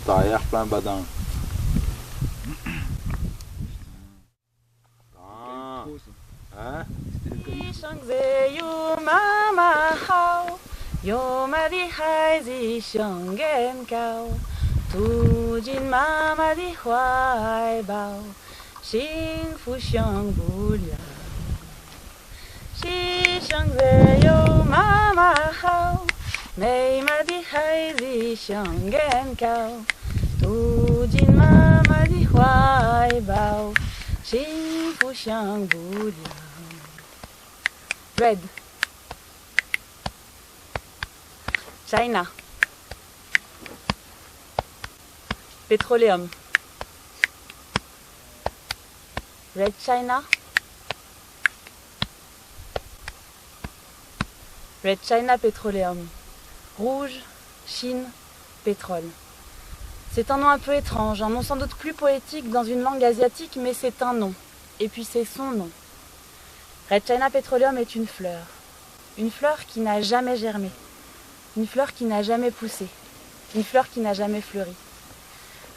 Descente arrière, plein badin. Hein? Red. China. Petroleum. Red China. Red China Petroleum. Rouge, Chine, pétrole. C'est un nom un peu étrange, un nom sans doute plus poétique dans une langue asiatique, mais c'est un nom. Et puis c'est son nom. Red China Petroleum est une fleur qui n'a jamais germé, une fleur qui n'a jamais poussé, une fleur qui n'a jamais fleuri.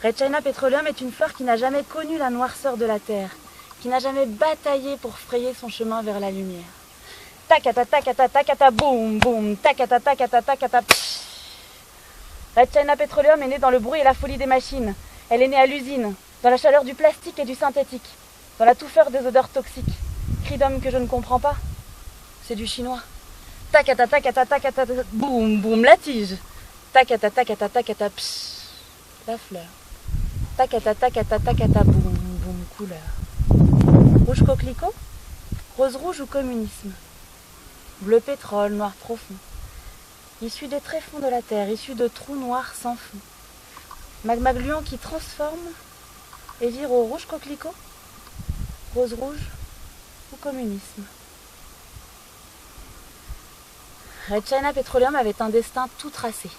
Red China Petroleum est une fleur qui n'a jamais connu la noirceur de la terre, qui n'a jamais bataillé pour frayer son chemin vers la lumière. Takata takata takata boum boum, takata takata takata psh. Red China Petroleum est née dans le bruit et la folie des machines. Elle est née à l'usine, dans la chaleur du plastique et du synthétique, dans la touffeur des odeurs toxiques. Cri d'homme que je ne comprends pas. C'est du chinois. Takata takata takata boum boum, la tige. Takata takata takata psh, la fleur. Takata takata takata boum boum, couleur. Rouge coquelicot, rose rouge ou communisme. Bleu pétrole, noir profond. Issu des tréfonds de la terre, issu de trous noirs sans fond. Magma gluant qui transforme et vire au rouge coquelicot, rose rouge ou communisme. Red China Petroleum avait un destin tout tracé.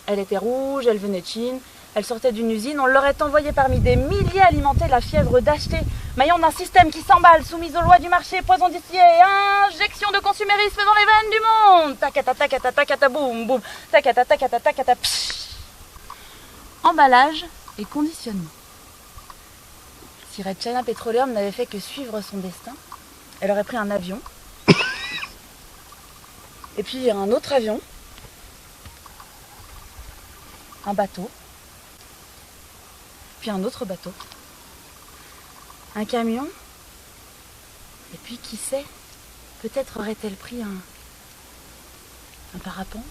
Elle était rouge, elle venait de Chine, elle sortait d'une usine, on l'aurait envoyée parmi des milliers alimenter la fièvre d'acheter, maillon d'un système qui s'emballe, soumise aux lois du marché, poison distillé, injection de consumérisme dans les veines du monde. Takata takata takata boum boum, takata takata takata psh. Emballage et conditionnement. Si Red China Petroleum n'avait fait que suivre son destin, elle aurait pris un avion, et puis un autre avion, un bateau, puis un autre bateau, un camion, et puis qui sait, peut-être aurait-elle pris un parapente,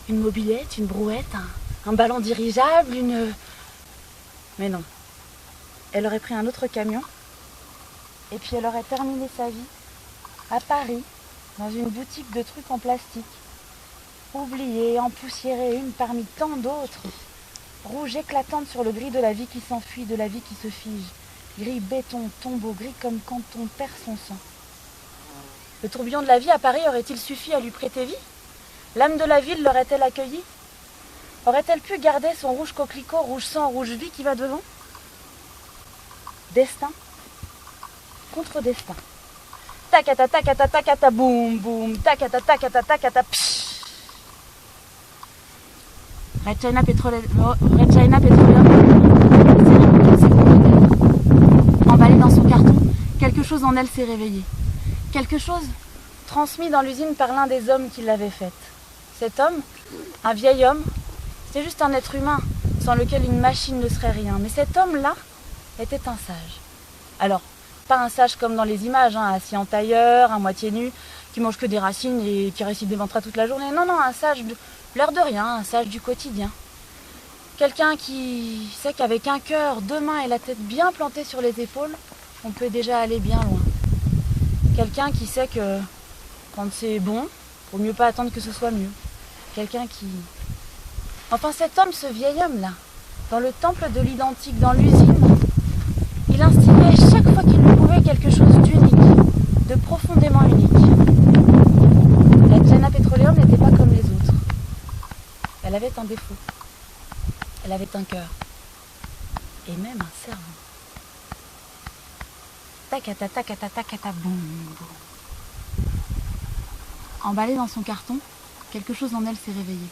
une mobilette, une brouette, un ballon dirigeable, Mais non, elle aurait pris un autre camion, et puis elle aurait terminé sa vie à Paris, dans une boutique de trucs en plastique, oubliée, empoussiérée, une parmi tant d'autres, rouge éclatante sur le gris de la vie qui s'enfuit, de la vie qui se fige, gris béton, tombeau, gris comme quand on perd son sang. Le tourbillon de la vie à Paris aurait-il suffi à lui prêter vie? L'âme de la ville l'aurait-elle accueillie? Aurait-elle pu garder son rouge coquelicot, rouge sang, rouge vie qui va devant? Destin contre destin. Takata takata takata boum boum, takata takata takata psh. Red China Petroleum, emballé dans son carton, quelque chose en elle s'est réveillé. Quelque chose transmis dans l'usine par l'un des hommes qui l'avait faite. Cet homme, un vieil homme, c'était juste un être humain, sans lequel une machine ne serait rien. Mais cet homme-là était un sage. Alors, pas un sage comme dans les images, assis en tailleur, à moitié nu, qui mange que des racines et qui récite des mantras toute la journée. Non, non, un sage de l'air de rien, un sage du quotidien. Quelqu'un qui sait qu'avec un cœur, deux mains et la tête bien plantée sur les épaules, on peut déjà aller bien loin. Quelqu'un qui sait que quand c'est bon, faut mieux pas attendre que ce soit mieux. Quelqu'un qui... Enfin cet homme, ce vieil homme-là, dans le temple de l'identique, dans l'usine, il instillait chaque fois qu'il le pouvait quelque chose d'unique, de profondément unique. La China Petroleum n'était pas comme les autres. Elle avait un défaut. Elle avait un cœur. Et même un cerveau. Takata takata takata boum boum. Emballée dans son carton, quelque chose en elle s'est réveillé.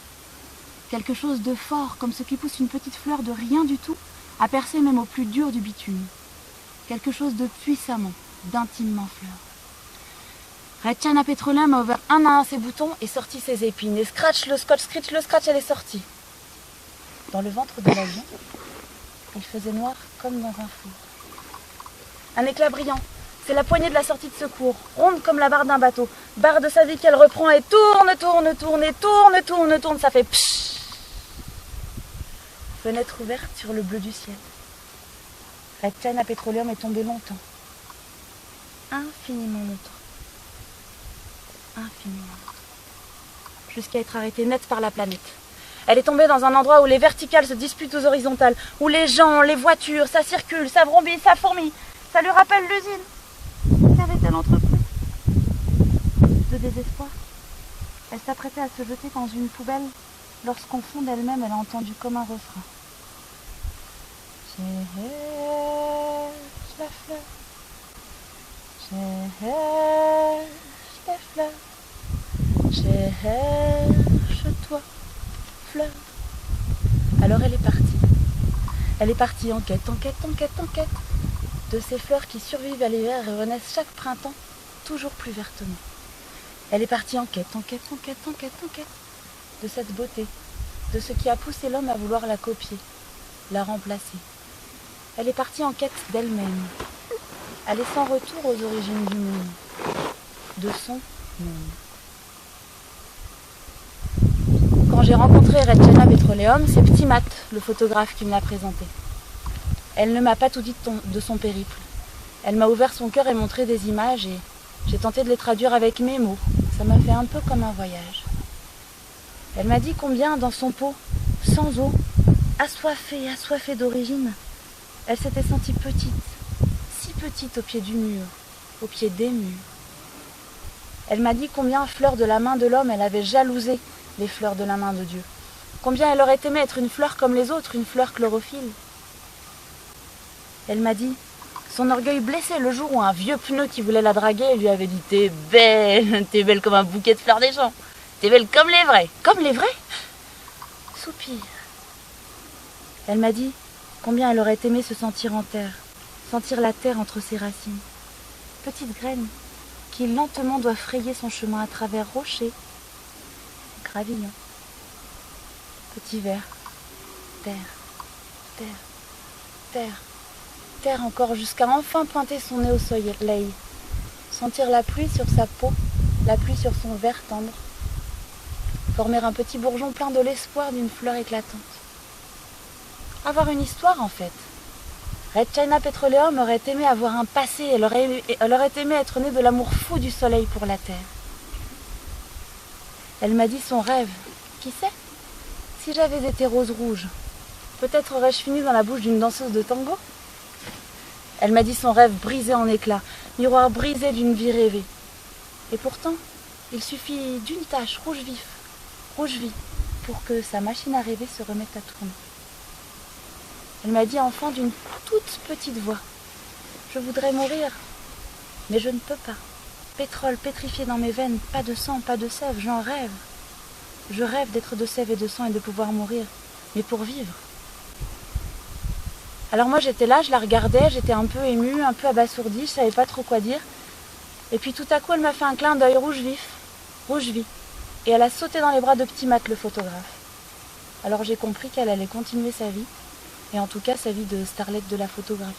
Quelque chose de fort, comme ce qui pousse une petite fleur de rien du tout, à percer même au plus dur du bitume. Quelque chose de puissamment, d'intimement fleur. Red China Petroleum a ouvert un à un ses boutons et sorti ses épines. Et scratch le scotch, elle est sortie. Dans le ventre de l'avion, il faisait noir comme dans un four. Un éclat brillant, c'est la poignée de la sortie de secours, ronde comme la barre d'un bateau. Barre de sa vie qu'elle reprend et tourne, ça fait pshhh. Fenêtre ouverte sur le bleu du ciel. Red China Petroleum est tombé longtemps. Infiniment longtemps. Jusqu'à être arrêtée net par la planète. Elle est tombée dans un endroit où les verticales se disputent aux horizontales, où les gens, les voitures, ça circule, ça vrombit, ça fourmille. Ça lui rappelle l'usine. Qu'avait-elle entrepris? De désespoir, elle s'apprêtait à se jeter dans une poubelle lorsqu'au fond d'elle-même, elle a entendu comme un refrain. Cherche la fleur, cherche la fleur. Cherche-toi, fleur. Alors elle est partie. Elle est partie en quête de ces fleurs qui survivent à l'hiver et renaissent chaque printemps toujours plus vertement. Elle est partie en quête de cette beauté, de ce qui a poussé l'homme à vouloir la copier, la remplacer. Elle est partie en quête d'elle-même. Elle est sans retour aux origines du monde, de son monde. Quand j'ai rencontré Red China Petroleum, c'est Petit Matt, le photographe, qui me l'a présenté. Elle ne m'a pas tout dit de son périple. Elle m'a ouvert son cœur et montré des images et j'ai tenté de les traduire avec mes mots. Ça m'a fait un peu comme un voyage. Elle m'a dit combien dans son pot, sans eau, assoiffée d'origine, elle s'était sentie petite, si petite au pied du mur, au pied des murs. Elle m'a dit combien, fleur de la main de l'homme, elle avait jalousé les fleurs de la main de Dieu. Combien elle aurait aimé être une fleur comme les autres, une fleur chlorophylle. Elle m'a dit, son orgueil blessé le jour où un vieux pneu qui voulait la draguer lui avait dit « T'es belle comme un bouquet de fleurs des champs, t'es belle comme les vrais. » Comme les vrais? Soupir. Elle m'a dit combien elle aurait aimé se sentir en terre, sentir la terre entre ses racines. Petite graine qui lentement doit frayer son chemin à travers rochers, gravillons. Petit ver, terre encore jusqu'à enfin pointer son nez au soleil, sentir la pluie sur sa peau, la pluie sur son vert tendre, former un petit bourgeon plein de l'espoir d'une fleur éclatante. Avoir une histoire en fait. Red China Petroleum aurait aimé avoir un passé, elle aurait aimé être née de l'amour fou du soleil pour la terre. Elle m'a dit son rêve. Qui sait? Si j'avais été rose rouge, peut-être aurais-je fini dans la bouche d'une danseuse de tango? Elle m'a dit son rêve brisé en éclats, miroir brisé d'une vie rêvée. Et pourtant, il suffit d'une tache rouge vie, pour que sa machine à rêver se remette à tourner. Elle m'a dit enfin d'une toute petite voix, je voudrais mourir, mais je ne peux pas. Pétrole pétrifié dans mes veines, pas de sang, pas de sève, j'en rêve. Je rêve d'être de sève et de sang et de pouvoir mourir, mais pour vivre. Alors moi j'étais là, je la regardais, j'étais un peu émue, un peu abasourdie, je savais pas trop quoi dire. Et puis tout à coup elle m'a fait un clin d'œil rouge vie. Et elle a sauté dans les bras de Petit Matt, le photographe. Alors j'ai compris qu'elle allait continuer sa vie, et en tout cas sa vie de starlette de la photographie.